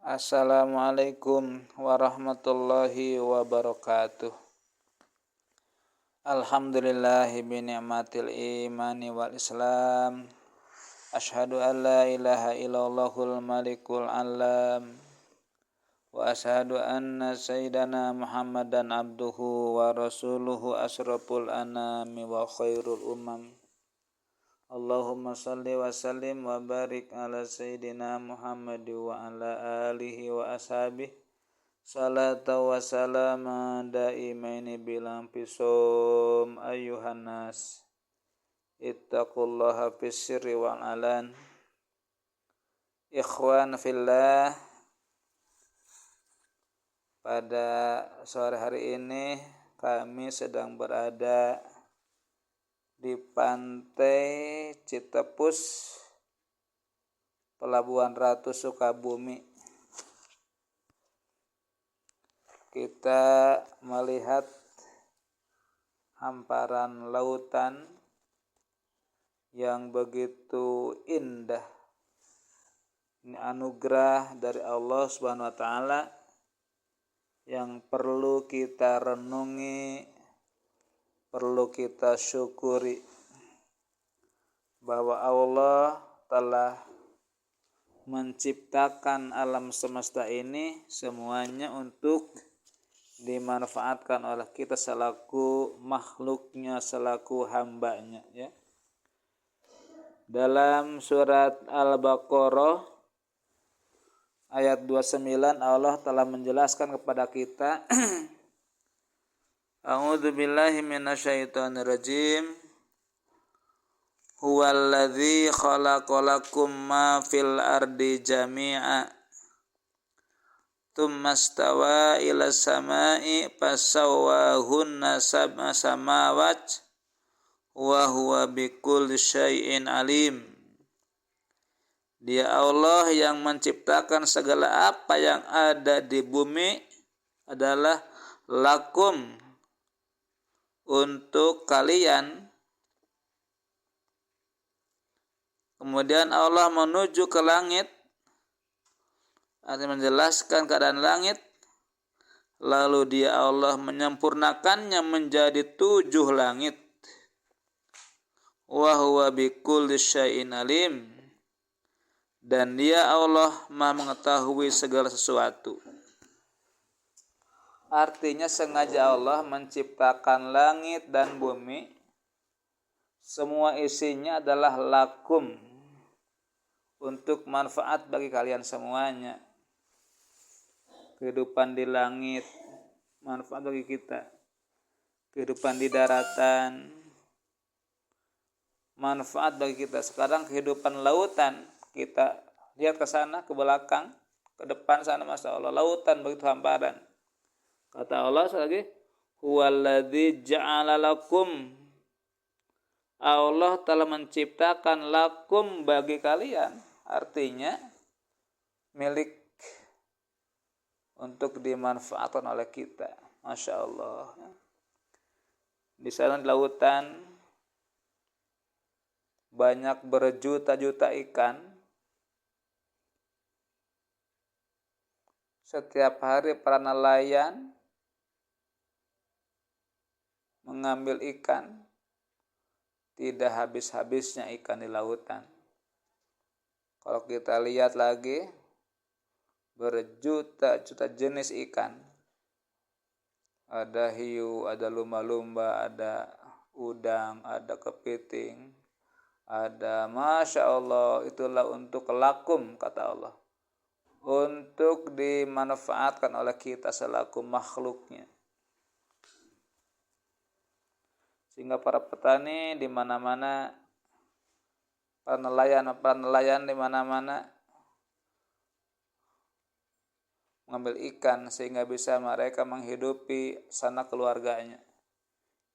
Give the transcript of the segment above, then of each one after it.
Assalamualaikum warahmatullahi wabarakatuh. Alhamdulillahi bini'matil imani wal islam. Ashhadu an la ilaha illallahul malikul alam. Wa ashhadu anna sayyidana Muhammadan abduhu wa rasuluhu asraful anami wa khairul umam. Allahumma salli wa sallim wa barik ala sayyidina Muhammad wa ala alihi wa ashabihi salata wa salama daimaini bilang pisum ayyuhan nas ittaqullaha fis sirri wal alan. Ikhwan fillah, pada sore hari ini kami sedang berada di pantai Citepus, Pelabuhan Ratu Sukabumi. Kita melihat hamparan lautan yang begitu indah. Ini anugerah dari Allah Subhanahu wa taala yang perlu kita renungi, perlu kita syukuri bahwa Allah telah menciptakan alam semesta ini semuanya untuk dimanfaatkan oleh kita selaku makhluknya, selaku hambanya, ya. Dalam surat Al-Baqarah ayat 29 Allah telah menjelaskan kepada kita A'udzu billahi minasyaitonir rajim. Huwallazi khalaqalakum ma fil ardi jami'a tsumma stawa ila samai fasawwahunna sab'a samawat wa huwa bikulli syai'in alim. Dia Allah yang menciptakan segala apa yang ada di bumi adalah lakum, untuk kalian. Kemudian Allah menuju ke langit, artinya menjelaskan keadaan langit. Lalu dia Allah menyempurnakannya menjadi 7 langit. Wa huwa bikulli syai'in alim. Dan dia Allah Maha mengetahui segala sesuatu. Artinya sengaja Allah menciptakan langit dan bumi. Semua isinya adalah lakum, untuk manfaat bagi kalian semuanya. Kehidupan di langit manfaat bagi kita. Kehidupan di daratan manfaat bagi kita. Sekarang kehidupan lautan, kita lihat ke sana, ke belakang, ke depan sana, Masya Allah, lautan begitu hamparan. Kata Allah lagi, huwallazi ja'ala lakum, Allah telah menciptakan lakum bagi kalian, artinya milik untuk dimanfaatkan oleh kita. Masya Allah. Di sana di lautan banyak berjuta-juta ikan. Setiap hari para nelayan mengambil ikan, tidak habis-habisnya ikan di lautan. Kalau kita lihat lagi, berjuta-juta jenis ikan. Ada hiu, ada lumba-lumba, ada udang, ada kepiting, ada, Masya Allah, itulah untuk lakum, kata Allah, untuk dimanfaatkan oleh kita selaku makhluknya. Sehingga para petani di mana-mana, para nelayan di mana-mana mengambil ikan sehingga bisa mereka menghidupi sanak keluarganya.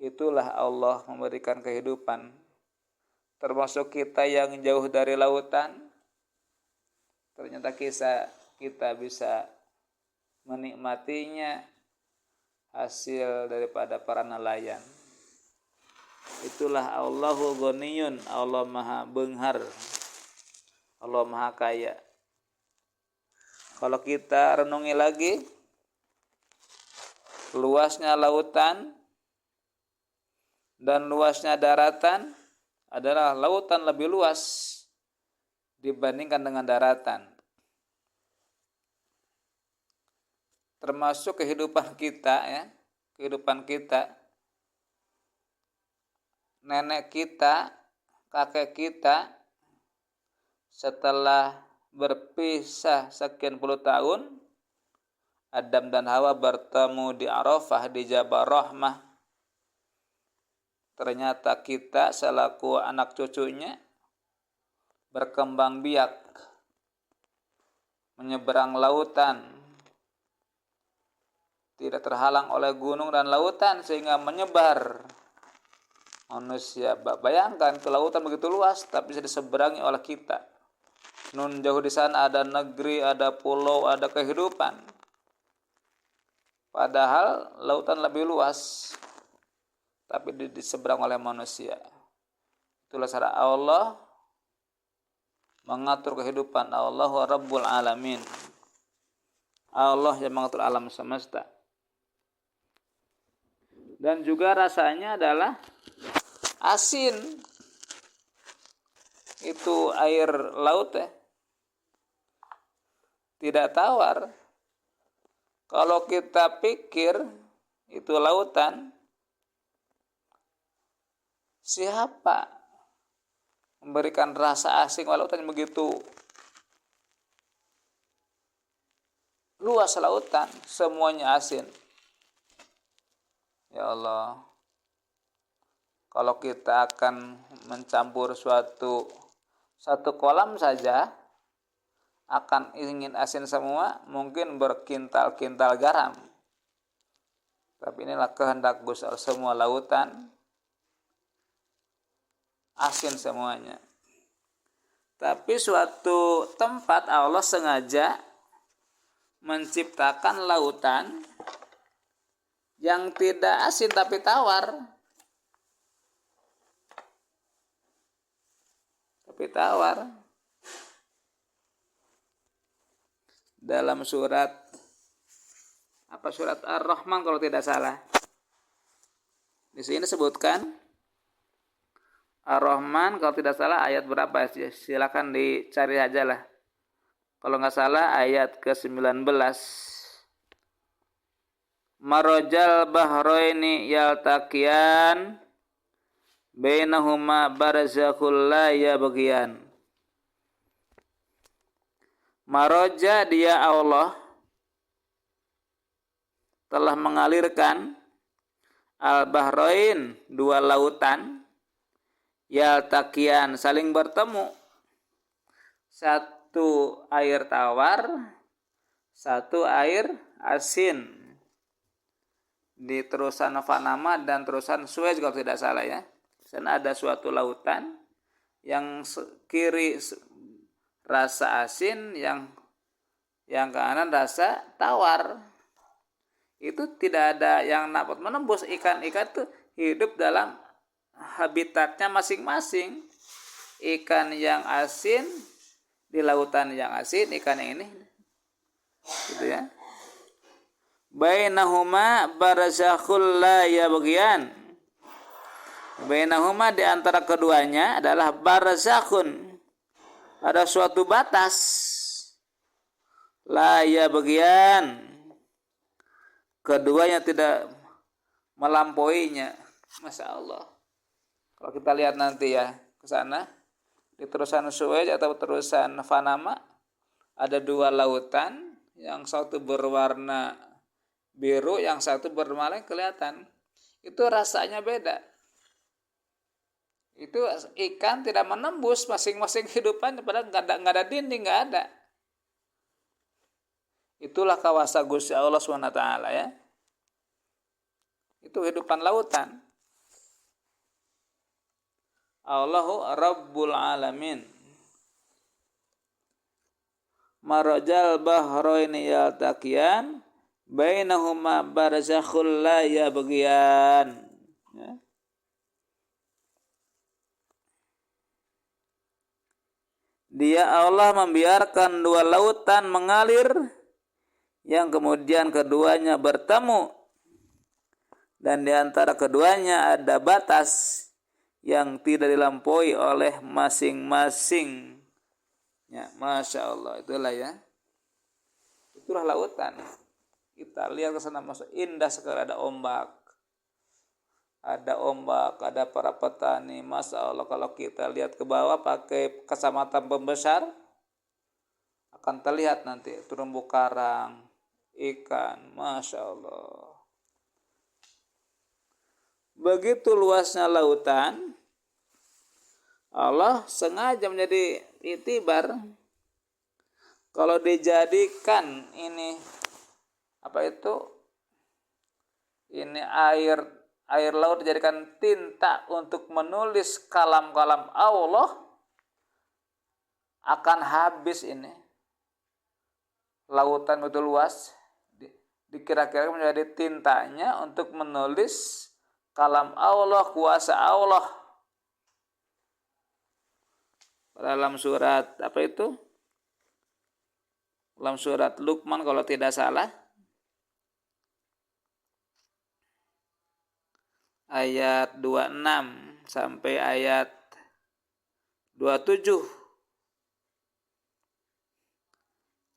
Itulah Allah memberikan kehidupan. Termasuk kita yang jauh dari lautan, ternyata kita bisa menikmatinya hasil daripada para nelayan. Itulah Allahu ghaniyun, Allah Maha Benghar, Allah Maha Kaya. Kalau kita renungi lagi, luasnya lautan dan luasnya daratan adalah lautan lebih luas dibandingkan dengan daratan. Termasuk kehidupan kita ya, kehidupan kita, nenek kita, kakek kita setelah berpisah sekian puluh tahun, Adam dan Hawa bertemu di Arafah di Jabal Rahmah. Ternyata kita selaku anak cucunya berkembang biak menyeberang lautan, tidak terhalang oleh gunung dan lautan sehingga menyebar manusia. Bayangkan ke lautan begitu luas tapi bisa diseberangi oleh kita. Nun jauh di sana ada negeri, ada pulau, ada kehidupan. Padahal lautan lebih luas tapi diseberang oleh manusia. Itulah cara Allah mengatur kehidupan. Allahu Rabbul Alamin. Allah yang mengatur alam semesta. Dan juga rasanya adalah asin. Itu air laut ya. Tidak tawar. Kalau kita pikir itu lautan, siapa memberikan rasa asing lautan yang begitu luas lautan, semuanya asin. Ya Allah, kalau kita akan mencampur satu kolam saja, akan ingin asin semua, mungkin berkintal-kintal garam. Tapi inilah kehendak Gusti Allah, semua lautan asin semuanya. Tapi suatu tempat Allah sengaja menciptakan lautan yang tidak asin tapi tawar. Dalam surat Ar-Rahman kalau tidak salah. Di sini sebutkan Ar-Rahman kalau tidak salah ayat berapa? Silakan dicari aja lah. Kalau nggak salah ayat ke-19. Marajal bahraini yaltaqiyan bainahuma barzakhul la yabghiyan. Maraja dia Allah telah mengalirkan al-bahrain, dua lautan, yaltaqiyan, saling bertemu. Satu air tawar, satu air asin. Di terusan Panama dan terusan Suez kalau tidak salah ya. Di sana ada suatu lautan yang kiri rasa asin, yang kanan rasa tawar. Itu tidak ada yang dapat menembus. Ikan-ikan itu hidup dalam habitatnya masing-masing. Ikan yang asin di lautan yang asin, ikan yang ini gitu ya. Bainahuma barzakhul la yabghiyan. Bainahuma, di antara keduanya adalah barzakhun, ada suatu batas, la yabghiyan, keduanya tidak melampauinya. Masya Allah. Kalau kita lihat nanti ya ke sana di terusan Suez atau terusan Panama, ada dua lautan, yang satu berwarna biru, yang satu berwarna kelihatan. Itu rasanya beda. Itu ikan tidak menembus masing-masing kehidupannya, padahal nggak ada dinding, nggak ada. Itulah kawasa Gusti Allah SWT ya. Itu kehidupan lautan. Allahu Rabbul Alamin. Marajal bahraini yaltaqiyan bainahuma barzakhul la yabghiyan. Ya. Dia Allah membiarkan dua lautan mengalir yang kemudian keduanya bertemu dan di antara keduanya ada batas yang tidak dilampaui oleh masing-masing. Ya, Masya Allah, itulah ya. Itulah lautan. Kita lihat ke sana, masuk indah sekali, ada ombak. Ada para petani. Masya Allah, kalau kita lihat ke bawah pakai kacamata pembesar, akan terlihat nanti terumbu karang, ikan. Masya Allah. Begitu luasnya lautan, Allah sengaja menjadi itibar. Kalau dijadikan ini ini air laut dijadikan tinta untuk menulis kalam-kalam Allah, akan habis ini. Lautan betul luas, dikira-kira menjadi tintanya untuk menulis kalam Allah, kuasa Allah. Dalam surat dalam surat Luqman kalau tidak salah, ayat 26 sampai ayat 27.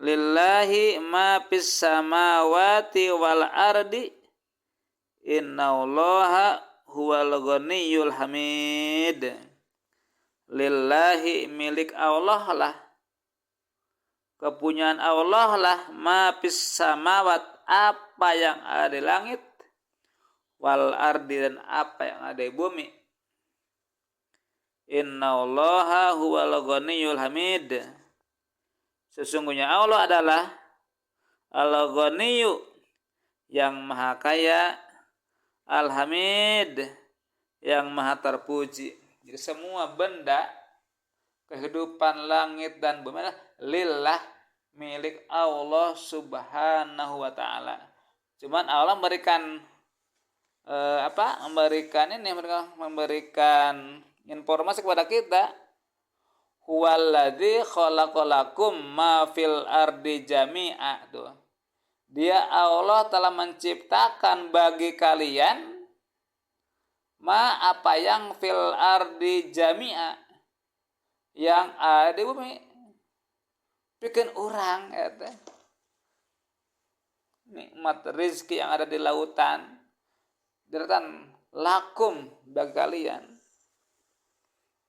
Lillahi ma fis samawati wal ardi innallaha huwal ghaniyyul hamid. Lillahi, milik Allah lah, kepunyaan Allah lah, ma fis samawat, apa yang ada di langit, wal ardi, dan apa yang ada di bumi. Innallaha huwal ghaniyyul hamid. Sesungguhnya Allah adalah Al-Ghaniyyu, yang maha kaya, Al-Hamid, yang maha terpuji. Jadi semua benda, kehidupan langit dan bumi lillah, milik Allah subhanahu wa ta'ala. Cuman Allah memberikan memberikan informasi kepada kita, huwallazi khalaqalakum ma fil ardi jami'a. Tuh. Dia Allah telah menciptakan bagi kalian apa yang fil ardi jami'a, yang ada di bumi. Bikin orang nikmat rizki yang ada di lautan, daratan lakum bagi kalian.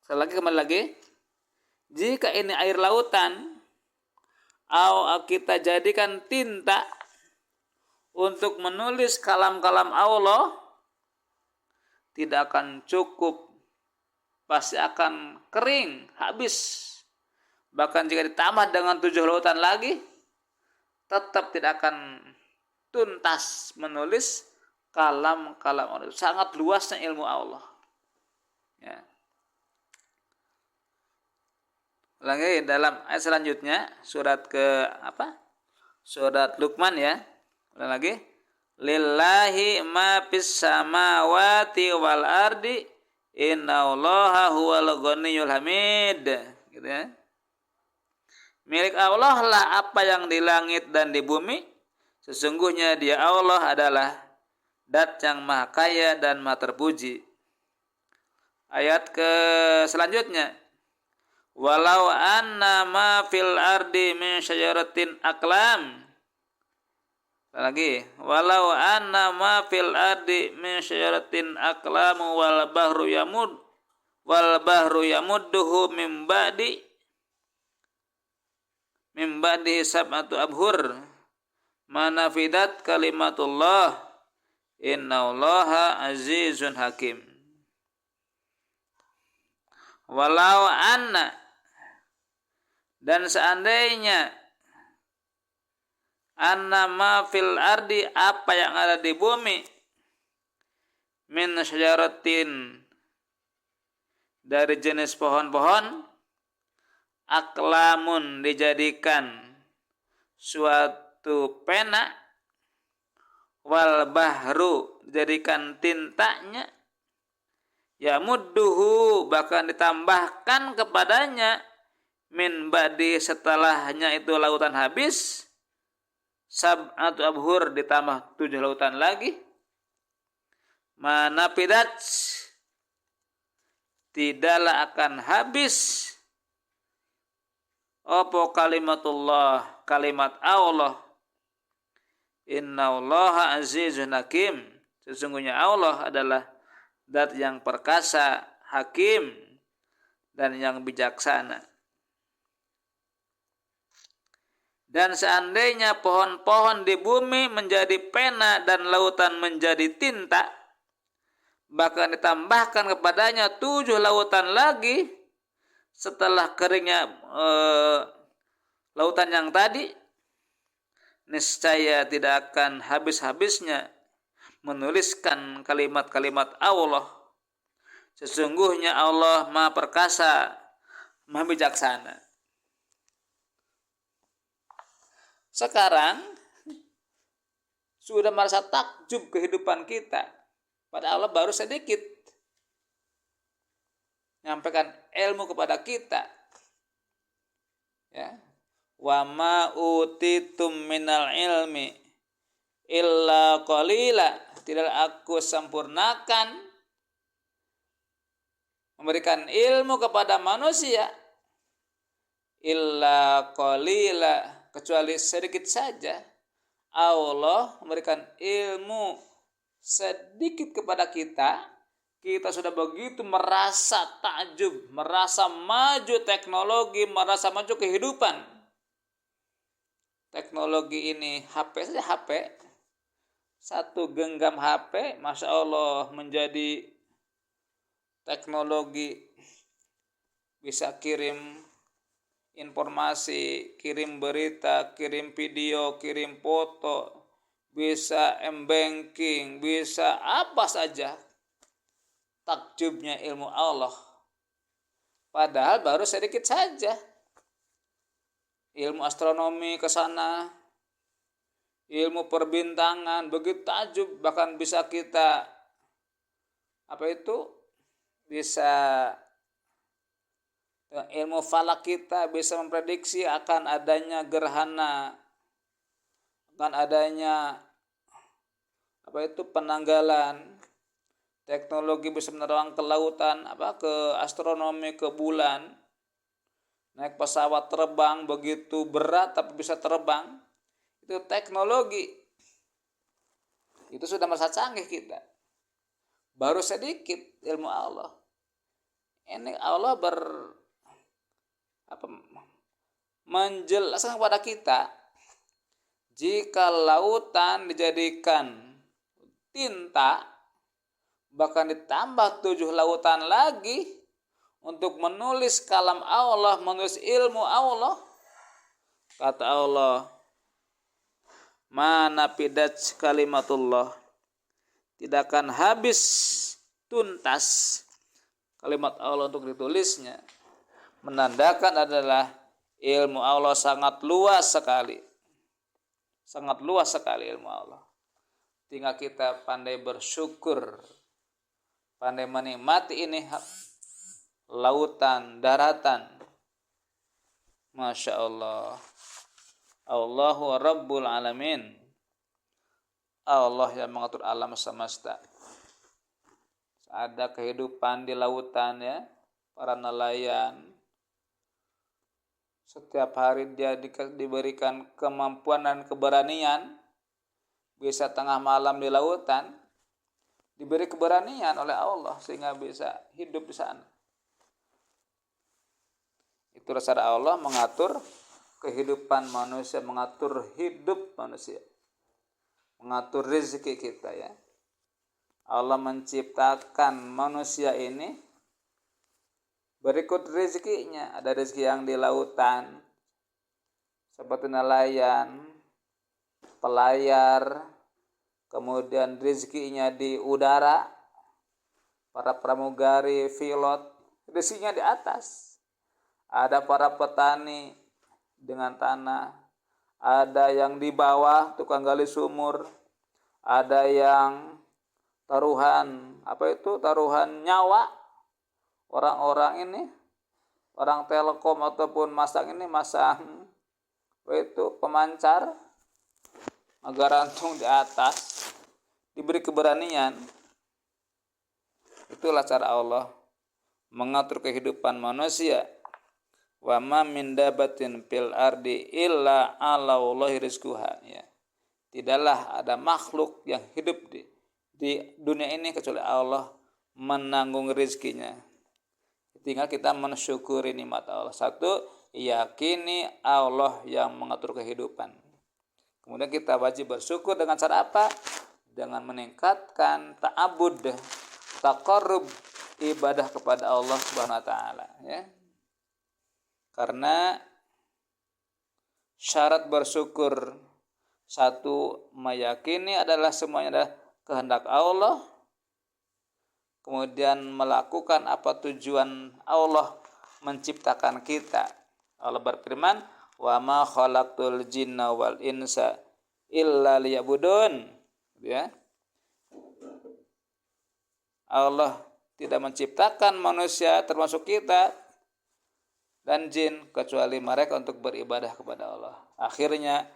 Kembali lagi. Jika ini air lautan, kita jadikan tinta untuk menulis kalam-kalam Allah, tidak akan cukup, pasti akan kering, habis. Bahkan jika ditambah dengan 7 lautan lagi, tetap tidak akan tuntas menulis kalam-kalam Allah. Sangat luasnya ilmu Allah. Ya. Lagi dalam ayat selanjutnya, surat Surat Luqman ya. Ulang lagi. Lillahi ma fis samawati wal ardi innallaha huwal ghaniyyul hamid. Gitu ya. Milik Allah lah apa yang di langit dan di bumi. Sesungguhnya Dia Allah adalah Dat yang maha kaya dan maha terpuji. Ayat ke selanjutnya. Walau anna ma fil ardi min syajaratin aqlam. Lagi, walau anna ma fil ardi min syajaratin aqlam wal bahru yamudduhu min ba'di sab'atu abhur manafidat kalimatullah innallaha azizun hakim. Walau anna, dan seandainya, anna ma fil ardi, apa yang ada di bumi, min syajaratin, dari jenis pohon-pohon, aklamun, dijadikan suatu pena, wal bahru, dijadikan tintanya, ya mudduhu, bahkan ditambahkan kepadanya, min ba'di, setelahnya itu lautan habis, sab'atu abhur ditambah 7 lautan lagi, manafidat, tidaklah akan habis apa kalimatullah, kalimat Allah. Innallaha azizun hakim, sesungguhnya Allah adalah zat yang perkasa, hakim, dan yang bijaksana. Dan seandainya pohon-pohon di bumi menjadi pena dan lautan menjadi tinta, bahkan ditambahkan kepadanya 7 lautan lagi setelah keringnya lautan yang tadi, niscaya tidak akan habis-habisnya menuliskan kalimat-kalimat Allah. Sesungguhnya Allah Maha Perkasa, Maha Bijaksana. Sekarang sudah merasa takjub kehidupan kita, padahal Allah baru sedikit menyampaikan ilmu kepada kita. Ya. Wa ma utitum minal ilmi illa qalila, tidak aku sempurnakan memberikan ilmu kepada manusia illa qalila, kecuali sedikit saja. Allah memberikan ilmu sedikit kepada kita, kita sudah begitu merasa takjub, merasa maju teknologi, merasa maju kehidupan. Teknologi ini HP saja, HP satu genggam HP, Masya Allah, menjadi teknologi, bisa kirim informasi, kirim berita, kirim video, kirim foto, bisa m-banking, bisa apa saja. Takjubnya ilmu Allah, padahal baru sedikit saja. Ilmu astronomi ke sana, ilmu perbintangan, begitu takjub, bahkan bisa kita bisa ilmu falak kita bisa memprediksi akan adanya gerhana, akan adanya penanggalan. Teknologi bisa menerbang ke lautan, ke astronomi, ke bulan. Naik pesawat terbang begitu berat tapi bisa terbang. Itu teknologi. Itu sudah masa canggih kita. Baru sedikit ilmu Allah. Ini Allah menjelaskan kepada kita, jika lautan dijadikan tinta, bahkan ditambah 7 lautan lagi untuk menulis kalam Allah, menulis ilmu Allah. Kata Allah, mana pidat kalimatullah, tidak akan habis tuntas kalimat Allah untuk ditulisnya. Menandakan adalah ilmu Allah sangat luas sekali. Sangat luas sekali ilmu Allah. Tinggal kita pandai bersyukur, pandai menikmati ini lautan, daratan. Masya Allah. Allahu Rabbul Alamin. Allah yang mengatur alam semesta. Ada kehidupan di lautan, ya, para nelayan. Setiap hari dia diberikan kemampuan dan keberanian. Bisa tengah malam di lautan, diberi keberanian oleh Allah sehingga bisa hidup di sana. Itu cara Allah mengatur kehidupan manusia, mengatur hidup manusia, mengatur rezeki kita, ya. Allah menciptakan manusia ini berikut rezekinya. Ada rezeki yang di lautan seperti nelayan, pelayar, kemudian rezekinya di udara, para pramugari, pilot, rezekinya di atas. Ada para petani dengan tanah, ada yang di bawah tukang gali sumur, ada yang taruhan taruhan nyawa. Orang-orang ini, orang Telkom ataupun masang pemancar agar antum di atas, diberi keberanian. Itulah cara Allah mengatur kehidupan manusia. Wa ma min dabatin fil ardi illa 'ala Allahi rizquha, ya. Tidaklah ada makhluk yang hidup di dunia ini kecuali Allah menanggung rezekinya. Tinggal kita mensyukuri nikmat Allah. Satu, yakini Allah yang mengatur kehidupan. Kemudian kita wajib bersyukur dengan cara apa? Dengan meningkatkan ta'abud, taqarrub, ibadah kepada Allah Subhanahu wa taala, ya. Karena syarat bersyukur, satu, meyakini adalah semuanya adalah kehendak Allah, kemudian melakukan apa tujuan Allah menciptakan kita. Allah berfirman, wa ma khalaqtul jinna wal insa illa liya'budun, ya. Allah tidak menciptakan manusia termasuk kita dan jin kecuali mereka untuk beribadah kepada Allah. Akhirnya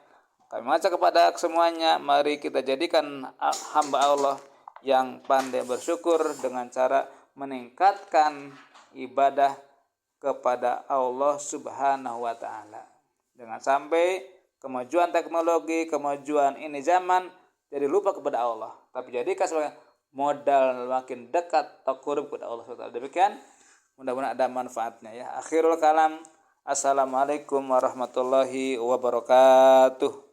kami mengajak kepada semuanya, mari kita jadikan hamba Allah yang pandai bersyukur dengan cara meningkatkan ibadah kepada Allah Subhanahu wa taala. Jangan sampai kemajuan teknologi, kemajuan ini zaman jadi lupa kepada Allah, tapi jadikan sebagai modal makin dekat taqarrub kepada Allah Subhanahu wa taala. Demikian, mudah-mudahan ada manfaatnya, ya. Akhirul kalam, assalamualaikum warahmatullahi wabarakatuh.